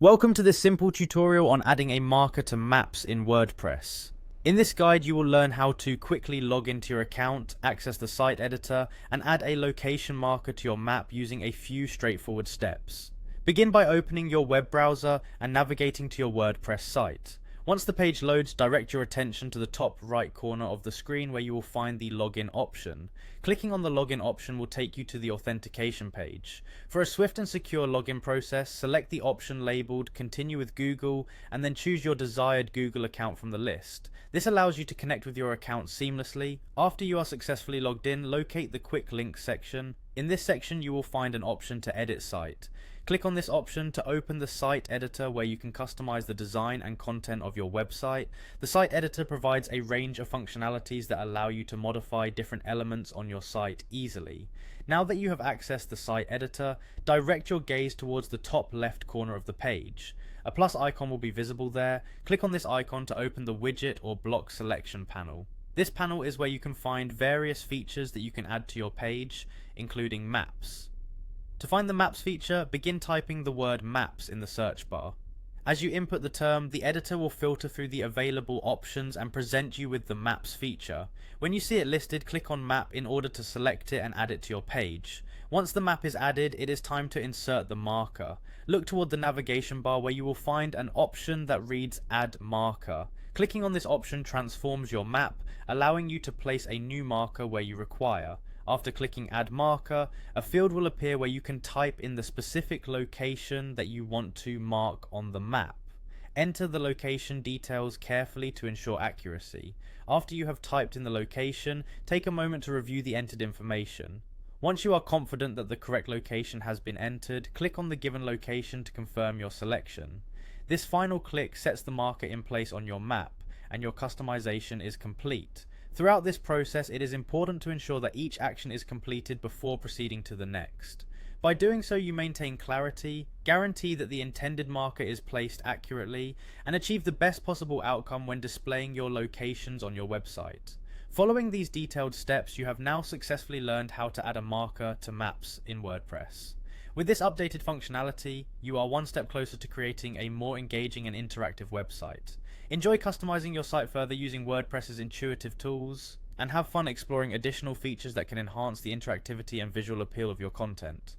Welcome to this simple tutorial on adding a marker to maps in WordPress. In this guide you will learn how to quickly log into your account, access the site editor, and add a location marker to your map using a few straightforward steps. Begin by opening your web browser and navigating to your WordPress site. Once the page loads, direct your attention to the top right corner of the screen where you will find the login option. Clicking on the login option will take you to the authentication page. For a swift and secure login process, select the option labeled Continue with Google and then choose your desired Google account from the list. This allows you to connect with your account seamlessly. After you are successfully logged in, locate the Quick Links section. In this section you will find an option to edit site. Click on this option to open the site editor where you can customize the design and content of your website. The site editor provides a range of functionalities that allow you to modify different elements on your site easily. Now that you have accessed the site editor, direct your gaze towards the top left corner of the page. A plus icon will be visible there. Click on this icon to open the widget or block selection panel. This panel is where you can find various features that you can add to your page, including maps. To find the Maps feature, begin typing the word Maps in the search bar. As you input the term, the editor will filter through the available options and present you with the Maps feature. When you see it listed, click on Map in order to select it and add it to your page. Once the map is added, it is time to insert the marker. Look toward the navigation bar where you will find an option that reads Add Marker. Clicking on this option transforms your map, allowing you to place a new marker where you require. After clicking Add Marker, a field will appear where you can type in the specific location that you want to mark on the map. Enter the location details carefully to ensure accuracy. After you have typed in the location, take a moment to review the entered information. Once you are confident that the correct location has been entered, click on the given location to confirm your selection. This final click sets the marker in place on your map, and your customization is complete. Throughout this process, it is important to ensure that each action is completed before proceeding to the next. By doing so, you maintain clarity, guarantee that the intended marker is placed accurately, and achieve the best possible outcome when displaying your locations on your website. Following these detailed steps, you have now successfully learned how to add a marker to maps in WordPress. With this updated functionality, you are one step closer to creating a more engaging and interactive website. Enjoy customizing your site further using WordPress's intuitive tools, and have fun exploring additional features that can enhance the interactivity and visual appeal of your content.